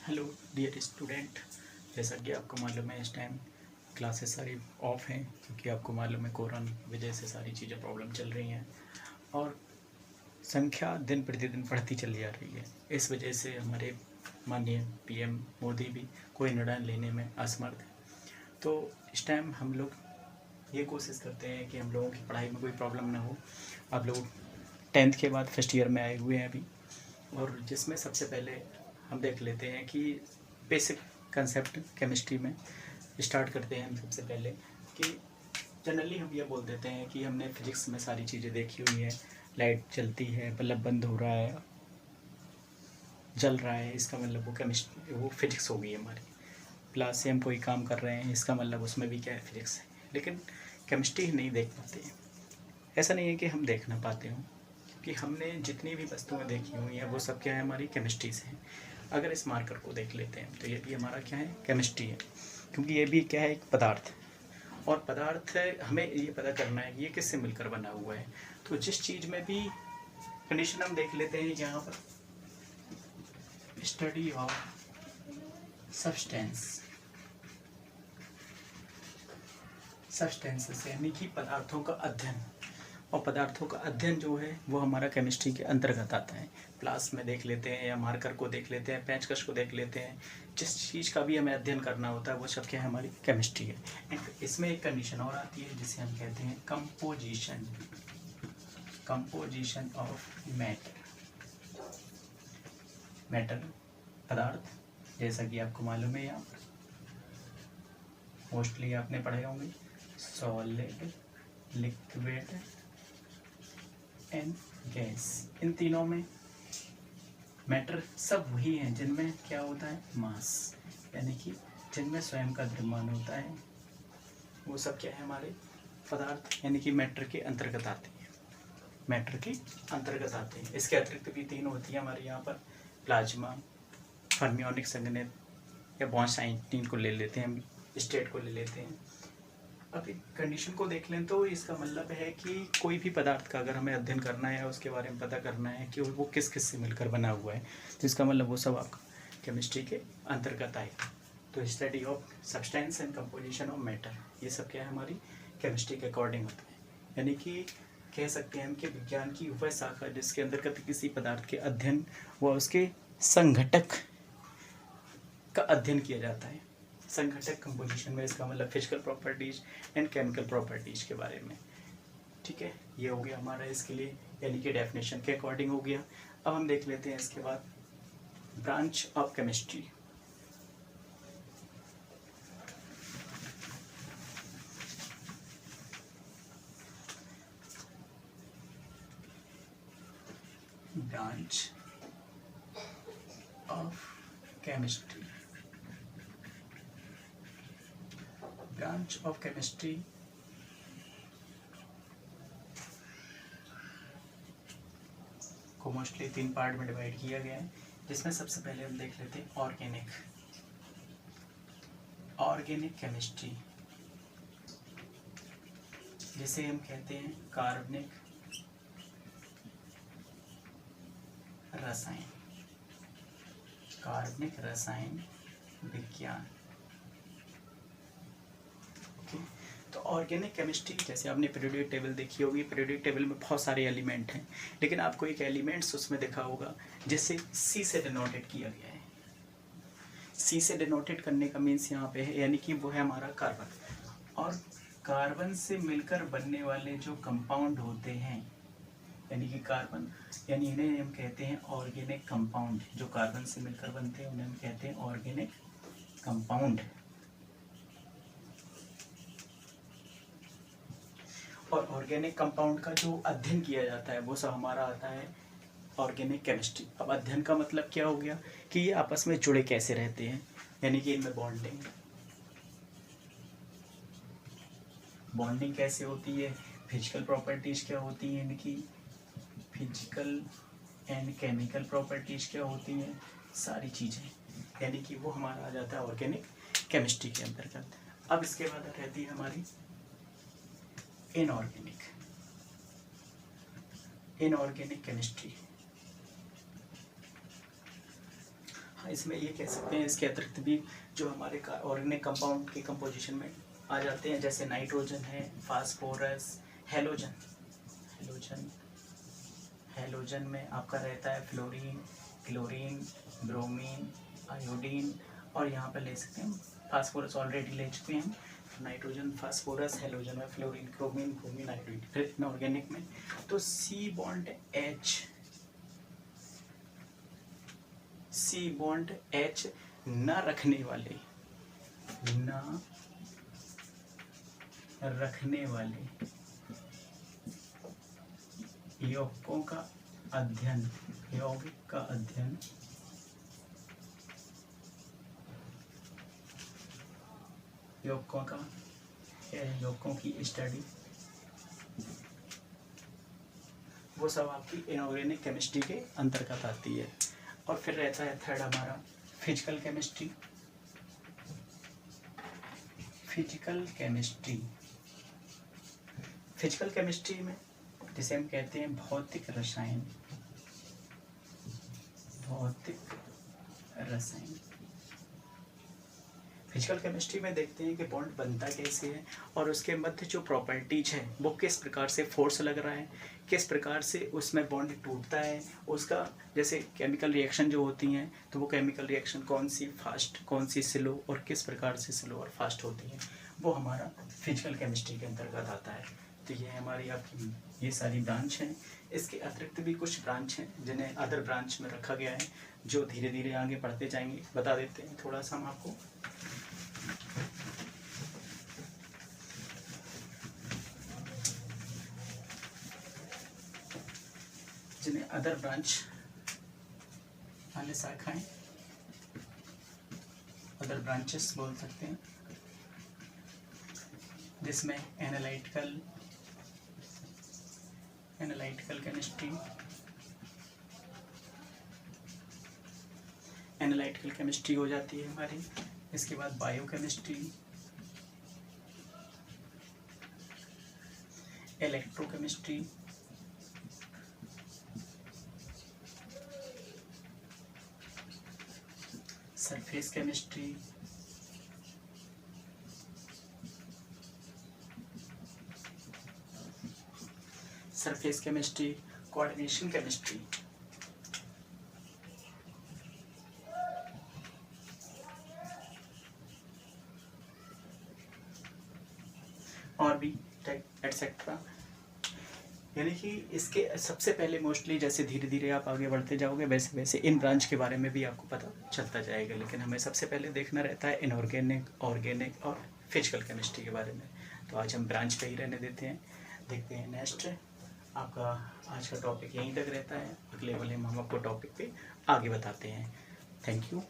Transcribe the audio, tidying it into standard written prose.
Hello dear student, जैसा कि आपको मालूम है इस टाइम क्लासेस सारी ऑफ हैं क्योंकि आपको मालूम है कोरोना वजह से सारी चीज़ें प्रॉब्लम चल रही हैं और संख्या दिन प्रतिदिन बढ़ती चली जा रही है। इस वजह से हमारे माननीय पीएम मोदी भी कोई निर्णय लेने में असमर्थ है। तो इस टाइम हम लोग ये कोशिश करते हैं कि हम लोगों की पढ़ाई में कोई प्रॉब्लम ना हो। आप लोग 10th के बाद फर्स्ट ईयर में आए हुए हैं अभी, और जिसमें सबसे पहले हम देख लेते हैं कि बेसिक कंसेप्ट केमिस्ट्री में स्टार्ट करते हैं हम सबसे पहले कि जनरली हम ये बोल देते हैं कि हमने फिजिक्स में सारी चीज़ें देखी हुई है। लाइट चलती है, बल्ब बंद हो रहा है, जल रहा है, इसका मतलब वो फिजिक्स हो गई हमारी। प्लस से हम कोई काम कर रहे हैं, इसका मतलब उसमें भी क्या है, फिजिक्स है। लेकिन केमिस्ट्री नहीं देख पाते हैं। ऐसा नहीं है कि हम देख ना पाते हों, क्योंकि हमने जितनी भी वस्तुएं देखी हुई हैं वो सब क्या है, हमारी केमिस्ट्री से हैं। अगर इस मार्कर को देख लेते हैं तो ये भी हमारा क्या है, केमिस्ट्री है, क्योंकि ये भी क्या है, एक पदार्थ। और पदार्थ हमें ये पता करना है कि ये किससे मिलकर बना हुआ है। तो जिस चीज़ में भी कंडीशन हम देख लेते हैं यहाँ पर, स्टडी ऑफ सब्सटेंस, सब्सटेंसेस यानी कि पदार्थों का अध्ययन। और पदार्थों का अध्ययन जो है वो हमारा केमिस्ट्री के अंतर्गत आता है। प्लास में देख लेते हैं या मार्कर को देख लेते हैं, पेंचकश को देख लेते हैं, जिस चीज़ का भी हमें अध्ययन करना होता है वो सब क्या है, हमारी केमिस्ट्री है। एंड इसमें एक कंडीशन और आती है जिसे हम कहते हैं composition, composition of matter. Matter पदार्थ, जैसा कि आपको मालूम है, यहाँ पर मोस्टली आपने पढ़े होंगे सॉलिड, लिक्विड एंड गैस। इन तीनों में मैटर सब वही हैं जिनमें क्या होता है, मास, यानी कि जिनमें स्वयं का द्रव्यमान होता है। वो सब क्या है, हमारे पदार्थ यानी कि मैटर के अंतर्गत आते हैं, मैटर के अंतर्गत आते हैं। इसके अतिरिक्त भी तीन होती है हमारे यहाँ पर, प्लाज्मा, फर्मियोनिक संघनित या बॉन्ड को ले लेते हैं हम, स्टेट को ले लेते हैं। अब एक कंडीशन को देख लें तो इसका मतलब है कि कोई भी पदार्थ का अगर हमें अध्ययन करना है, उसके बारे में पता करना है कि वो किस किस से मिलकर बना हुआ है, तो इसका मतलब वो सब आपका केमिस्ट्री के अंतर्गत आएगा। तो study of substance and composition of matter, ये सब क्या है, हमारी केमिस्ट्री के अकॉर्डिंग होता है। यानी कि कह सकते हैं हम कि विज्ञान की वह शाखा जिसके अंतर्गत किसी पदार्थ के अध्ययन व उसके संघटक का अध्ययन किया जाता है। संघटक कंपोजिशन में इसका मतलब physical properties and chemical properties के बारे में। ठीक है, ये हो गया हमारा इसके लिए, यानी कि डेफिनेशन के अकॉर्डिंग हो गया। अब हम देख लेते हैं इसके बाद branch of chemistry. Branch of chemistry, branch of chemistry को मोस्टली 3 पार्ट में डिवाइड किया गया है, जिसमें सबसे पहले हम देख लेते हैं ऑर्गेनिक, ऑर्गेनिक केमिस्ट्री, जिसे हम कहते हैं कार्बनिक रसायन, कार्बनिक रसायन विज्ञान। ओके, तो ऑर्गेनिक केमिस्ट्री, जैसे आपने पीरियोडिक टेबल देखी होगी, पीरियोडिक टेबल में बहुत सारे एलिमेंट हैं, लेकिन आपको एक एलिमेंट्स उसमें देखा होगा जिसे सी से डिनोटेड किया गया है। सी से डिनोटेड करने का मीन्स यहाँ पे है, यानी कि वो है हमारा कार्बन। और कार्बन से मिलकर बनने वाले जो कंपाउंड होते हैं, यानी कि कार्बन, यानी इन्हें हम कहते हैं ऑर्गेनिक कंपाउंड। जो कार्बन से मिलकर बनते हैं उन्हें हम कहते हैं ऑर्गेनिक कंपाउंड। और ऑर्गेनिक कंपाउंड का जो अध्ययन किया जाता है वो सब हमारा आता है ऑर्गेनिक केमिस्ट्री। अब अध्ययन का मतलब क्या हो गया कि ये आपस में जुड़े कैसे रहते हैं, यानी कि इनमें बॉन्डिंग, बॉन्डिंग कैसे होती है, फिजिकल प्रॉपर्टीज क्या होती हैं इनकी, फिजिकल एंड केमिकल प्रॉपर्टीज क्या होती हैं, सारी चीज़ें, यानी कि वो हमारा आ जाता है ऑर्गेनिक केमिस्ट्री के अंतर्गत। अब इसके बाद रहती है हमारी इनऑर्गेनिक, इनऑर्गेनिक केमिस्ट्री। इसमें ये कह सकते हैं इसके अतिरिक्त भी जो हमारे ऑर्गेनिक कंपाउंड के कंपोजिशन में आ जाते हैं, जैसे नाइट्रोजन है, फास्फोरस, हेलोजन। हेलोजन में आपका रहता है फ्लोरीन, क्लोरीन, ब्रोमीन, आयोडीन, और यहाँ पर ले सकते हैं फास्फोरस ऑलरेडी ले चुके हैं। नाइट्रोजन, फास्फोरस, हेलोजन में फ्लोरीन, क्रोमीन, ब्रोमीन, आयोडीन। फिर इनऑर्गेनिक में तो सी बॉन्ड H न रखने वाले यौगिकों का अध्ययन, यौगिकों की स्टडी, वो सब आपकी इनऑर्गेनिक केमिस्ट्री के अंतर्गत आती है। और फिर रहता है थर्ड हमारा फिजिकल केमिस्ट्री। फिजिकल केमिस्ट्री में जिसे हम कहते हैं भौतिक रसायन। फिजिकल केमिस्ट्री में देखते हैं कि बॉन्ड बनता कैसे है और उसके मध्य जो प्रॉपर्टीज है वो किस प्रकार से फोर्स लग रहा है, किस प्रकार से उसमें बॉन्ड टूटता है, उसका जैसे केमिकल रिएक्शन जो होती हैं तो वो केमिकल रिएक्शन कौन सी फास्ट, कौन सी स्लो और किस प्रकार से स्लो और फास्ट होती हैं, वो हमारा फिजिकल केमिस्ट्री के अंतर्गत आता है। तो ये हमारी आपकी ये सारी ब्रांच हैं। इसके अतिरिक्त भी कुछ ब्रांच हैं जिन्हें अदर ब्रांच में रखा गया है, जो धीरे धीरे आगे बढ़ते जाएंगे। बता देते हैं थोड़ा सा हम आपको। जिन्हें अदर ब्रांच, अन्य शाखाएं, अदर ब्रांचेस बोल सकते हैं, जिसमें एनालिटिकल केमिस्ट्री हो जाती है हमारी। इसके बाद biochemistry, electrochemistry, surface chemistry, coordination chemistry, और भी एटसेट्रा। यानी कि इसके सबसे पहले मोस्टली जैसे धीरे धीरे आप आगे बढ़ते जाओगे वैसे वैसे इन ब्रांच के बारे में भी आपको पता चलता जाएगा, लेकिन हमें सबसे पहले देखना रहता है इनऑर्गेनिक, ऑर्गेनिक और फिजिकल केमिस्ट्री के बारे में। तो आज हम ब्रांच पे ही रहने देते हैं, देखते हैं नेक्स्ट। आपका आज का टॉपिक यहीं तक रहता है, अगले वाले में हम आपको टॉपिक पे आगे बताते हैं। Thank you.